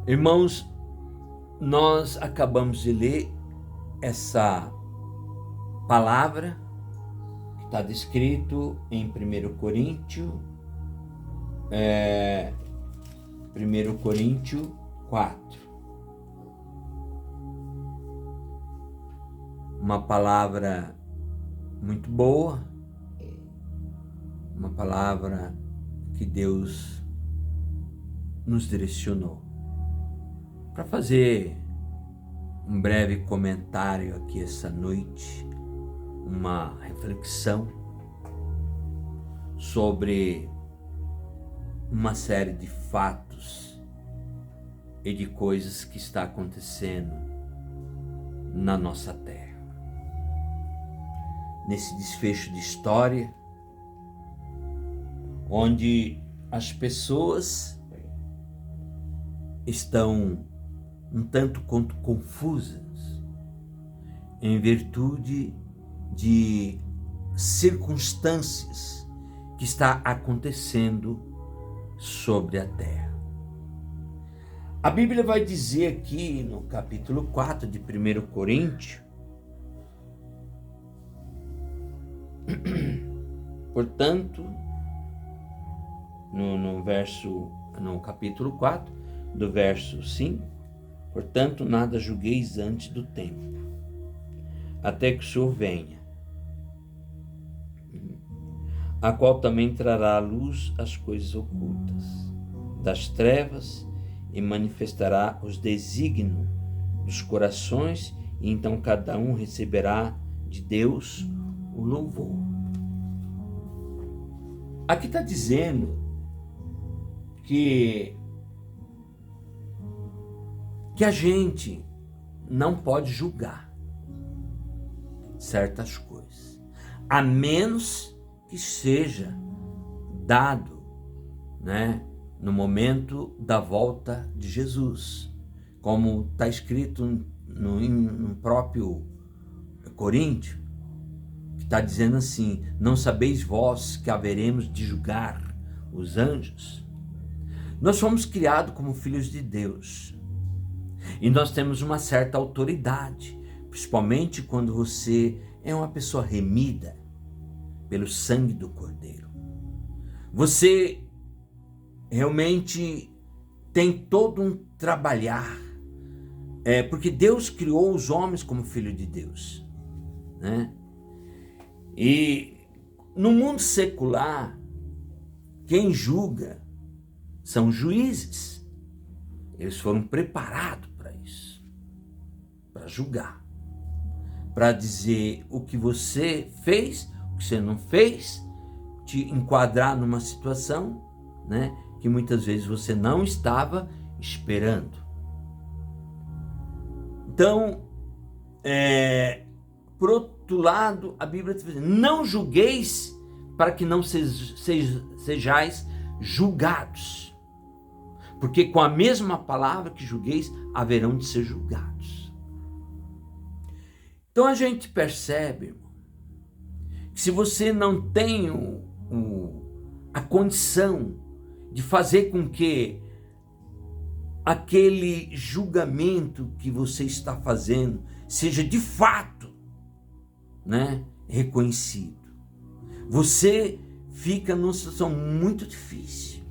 Irmãos, nós acabamos de ler essa palavra que está descrito em 1 Coríntios 4. Uma palavra muito boa, uma palavra que Deus nos direcionou para fazer um breve comentário aqui essa noite, uma reflexão sobre uma série de fatos e de coisas que está acontecendo na nossa terra. Nesse desfecho de história, onde as pessoas estão um tanto quanto confusas em virtude de circunstâncias que está acontecendo sobre a terra. A Bíblia vai dizer aqui no capítulo 4 de 1 Coríntios, portanto, no capítulo 4, do verso 5, portanto, nada julgueis antes do tempo, até que o Senhor venha, a qual também trará à luz as coisas ocultas das trevas e manifestará os desígnios dos corações, e então cada um receberá de Deus o louvor. Aqui está dizendo que a gente não pode julgar certas coisas, a menos que seja dado, no momento da volta de Jesus, como está escrito no próprio Coríntios, que está dizendo assim: não sabeis vós que haveremos de julgar os anjos? Nós fomos criados como filhos de Deus, e nós temos uma certa autoridade, principalmente quando você é uma pessoa remida pelo sangue do Cordeiro. Você realmente tem todo um trabalhar, porque Deus criou os homens como filho de Deus, E no mundo secular, quem julga são juízes. Eles foram preparados para isso, para julgar, para dizer o que você fez, o que você não fez, te enquadrar numa situação, que muitas vezes você não estava esperando. Então, por outro lado, a Bíblia diz: não julgueis para que não sejais julgados. Porque com a mesma palavra que julgueis, haverão de ser julgados. Então a gente percebe, irmão, que se você não tem a condição de fazer com que aquele julgamento que você está fazendo seja de fato, reconhecido, você fica numa situação muito difícil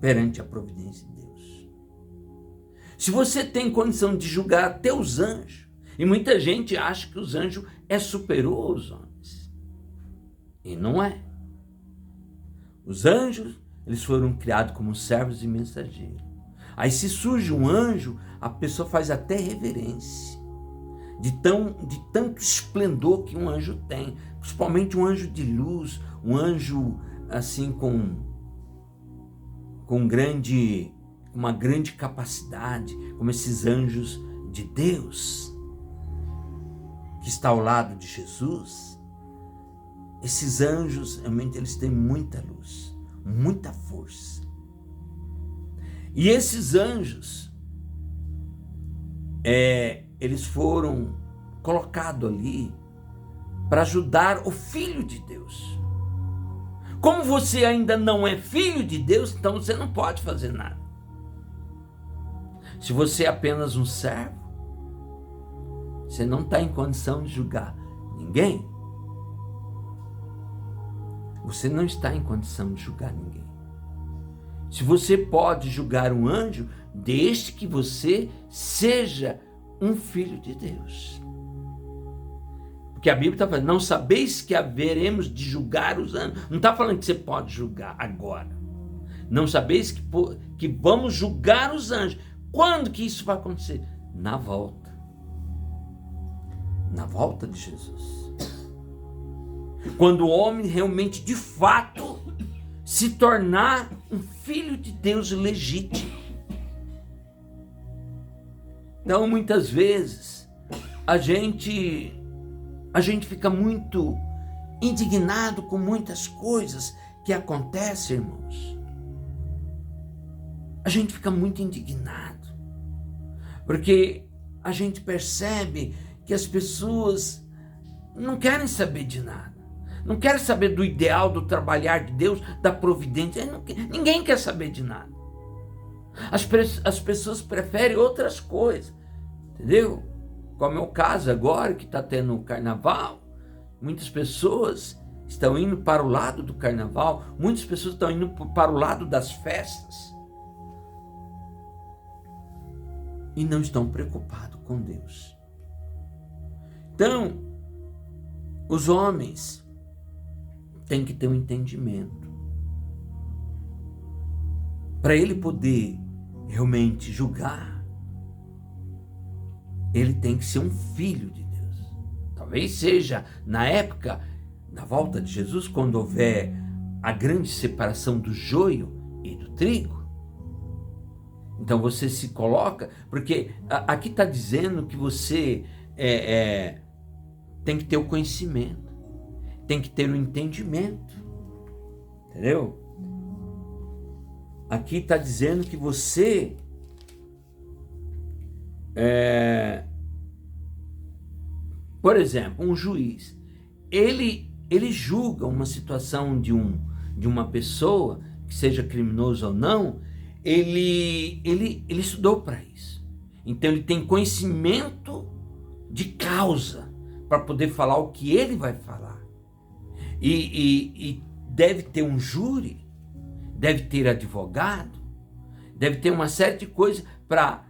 perante a providência de Deus. Se você tem condição de julgar até os anjos, e muita gente acha que os anjos é superior aos homens, e não é. Os anjos, eles foram criados como servos e mensageiros. Aí se surge um anjo, a pessoa faz até reverência, de tanto esplendor que um anjo tem, principalmente um anjo de luz, um anjo assim com uma grande capacidade, como esses anjos de Deus, que está ao lado de Jesus. Esses anjos, realmente, eles têm muita luz, muita força. E esses anjos, eles foram colocados ali para ajudar o Filho de Deus. Como você ainda não é filho de Deus, então você não pode fazer nada. Se você é apenas um servo, você não está em condição de julgar ninguém. Você não está em condição de julgar ninguém. Se você pode julgar um anjo, desde que você seja um filho de Deus. Porque a Bíblia está falando, não sabeis que haveremos de julgar os anjos. Não está falando que você pode julgar agora. Não sabeis que vamos julgar os anjos. Quando que isso vai acontecer? Na volta. Na volta de Jesus. Quando o homem realmente, de fato, se tornar um filho de Deus legítimo. Então, muitas vezes, a gente fica muito indignado com muitas coisas que acontecem, irmãos. A gente fica muito indignado, porque a gente percebe que as pessoas não querem saber de nada. Não querem saber do ideal, do trabalhar de Deus, da providência. Ninguém quer saber de nada. As pessoas preferem outras coisas, entendeu? Como é o caso agora que está tendo o carnaval. Muitas pessoas estão indo para o lado do carnaval. Muitas pessoas estão indo para o lado das festas. E não estão preocupados com Deus. Então, os homens têm que ter um entendimento. Para ele poder realmente julgar, ele tem que ser um filho de Deus. Talvez seja na época da volta de Jesus, quando houver a grande separação do joio e do trigo. Então você se coloca, porque aqui está dizendo que você tem que ter o conhecimento, tem que ter o entendimento, entendeu? Aqui está dizendo que você por exemplo, um juiz, ele julga uma situação de uma pessoa, que seja criminoso ou não. Ele estudou para isso. Então ele tem conhecimento de causa para poder falar o que ele vai falar. E deve ter um júri, deve ter advogado, deve ter uma série de coisas para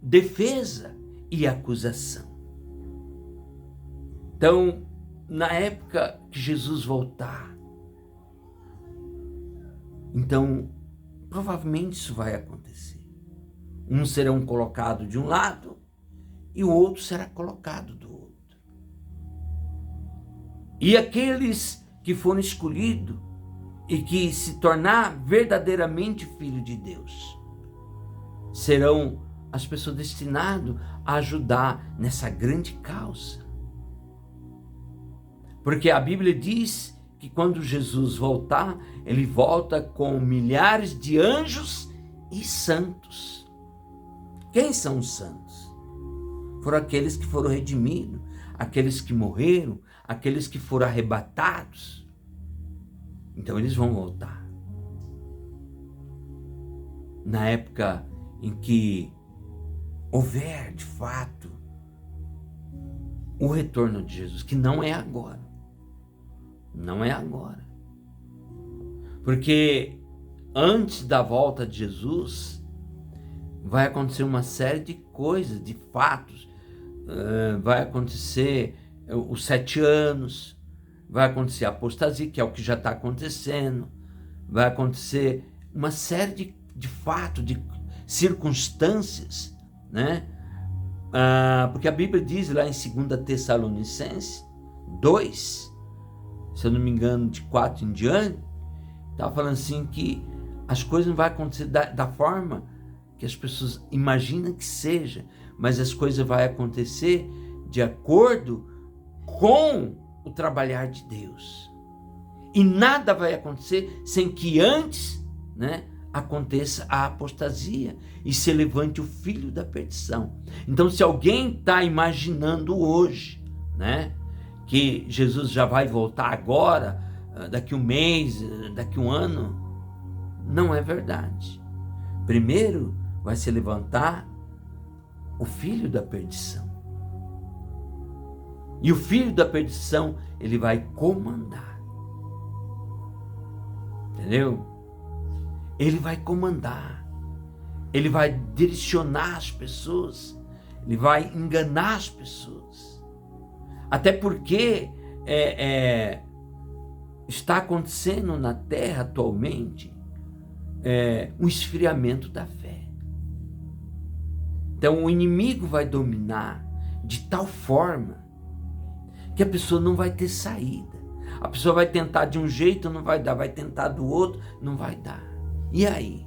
defesa e acusação. Então, na época que Jesus voltar, então provavelmente isso vai acontecer. Um serão colocados de um lado e o outro será colocado do outro. E aqueles que foram escolhidos e que se tornar verdadeiramente filho de Deus serão as pessoas destinadas a ajudar nessa grande causa. Porque a Bíblia diz que quando Jesus voltar, ele volta com milhares de anjos e santos. Quem são os santos? Foram aqueles que foram redimidos, aqueles que morreram, aqueles que foram arrebatados. Então eles vão voltar. Na época em que houver, de fato, o retorno de Jesus, que não é agora. Não é agora. Porque antes da volta de Jesus, vai acontecer uma série de coisas, de fatos. Vai acontecer os 7 anos, vai acontecer a apostasia, que é o que já está acontecendo, vai acontecer uma série de fatos, de circunstâncias, né? Porque a Bíblia diz lá em 2 Tessalonicenses 2, se eu não me engano, de 4 em diante, está falando assim que as coisas não vão acontecer da forma que as pessoas imaginam que seja, mas as coisas vão acontecer de acordo com o trabalhar de Deus. E nada vai acontecer sem que antes, né, aconteça a apostasia e se levante o filho da perdição. Então, se alguém está imaginando hoje, né, que Jesus já vai voltar agora, daqui um mês, daqui um ano, não é verdade. Primeiro vai se levantar o filho da perdição. E o filho da perdição, ele vai comandar. Entendeu? Ele vai comandar. Ele vai direcionar as pessoas. Ele vai enganar as pessoas. Até porque está acontecendo na Terra atualmente um esfriamento da fé. Então o inimigo vai dominar de tal forma que a pessoa não vai ter saída. A pessoa vai tentar de um jeito, não vai dar. Vai tentar do outro, não vai dar. E aí?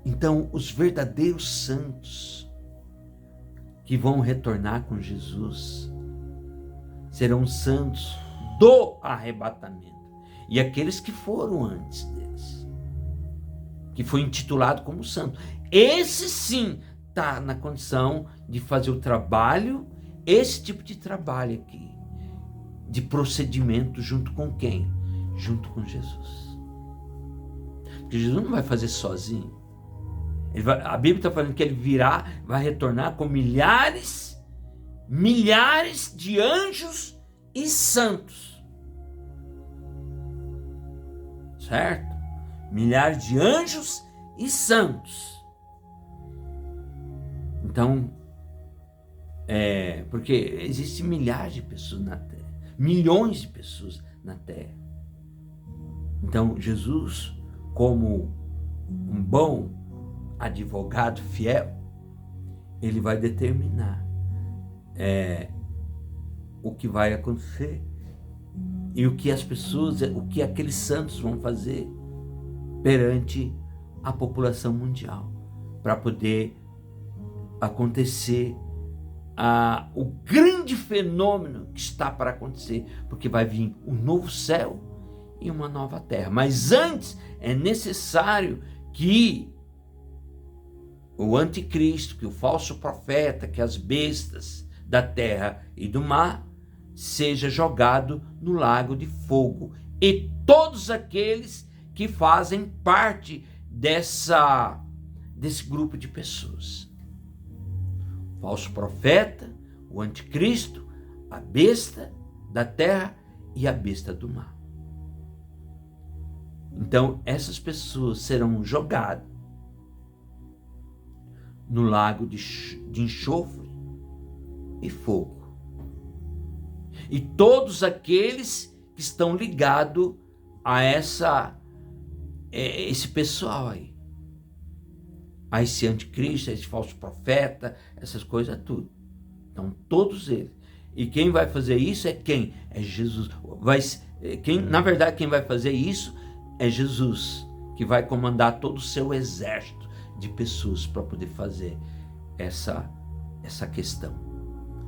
Então, os verdadeiros santos que vão retornar com Jesus serão santos do arrebatamento. E aqueles que foram antes deles, que foi intitulado como santo. Esse sim está na condição de fazer o trabalho, esse tipo de trabalho aqui, de procedimento junto com quem? Junto com Jesus. Porque Jesus não vai fazer sozinho. A Bíblia está falando que ele virá, vai retornar com milhares de anjos e santos. Certo? Milhares de anjos e santos. Então, porque existem milhares de pessoas na Terra, milhões de pessoas na Terra. Então, Jesus, como um bom advogado fiel, ele vai determinar o que vai acontecer e o que as pessoas, o que aqueles santos vão fazer perante a população mundial, para poder acontecer o grande fenômeno que está para acontecer, porque vai vir um novo céu e uma nova terra. Mas antes é necessário que o anticristo, que o falso profeta, que as bestas da terra e do mar seja jogado no lago de fogo, e todos aqueles que fazem parte desse grupo de pessoas. O falso profeta, o anticristo, a besta da terra e a besta do mar. Então, essas pessoas serão jogadas no lago de enxofre e fogo. E todos aqueles que estão ligados a esse pessoal aí, a esse anticristo, a esse falso profeta, essas coisas tudo. Então, todos eles. E quem vai fazer isso é quem? É Jesus. Na verdade, quem vai fazer isso é Jesus, que vai comandar todo o seu exército de pessoas para poder fazer essa questão.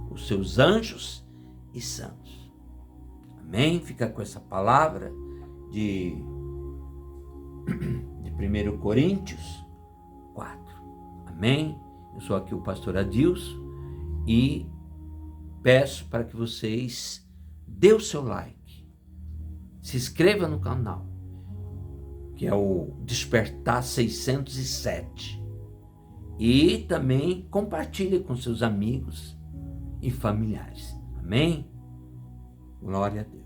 Os seus anjos e santos. Amém? Fica com essa palavra de 1 Coríntios 4. Amém? Eu sou aqui o pastor Adilson e peço para que vocês dê o seu like, se inscreva no canal, que é o Despertar 607. E também compartilhe com seus amigos e familiares. Amém? Glória a Deus.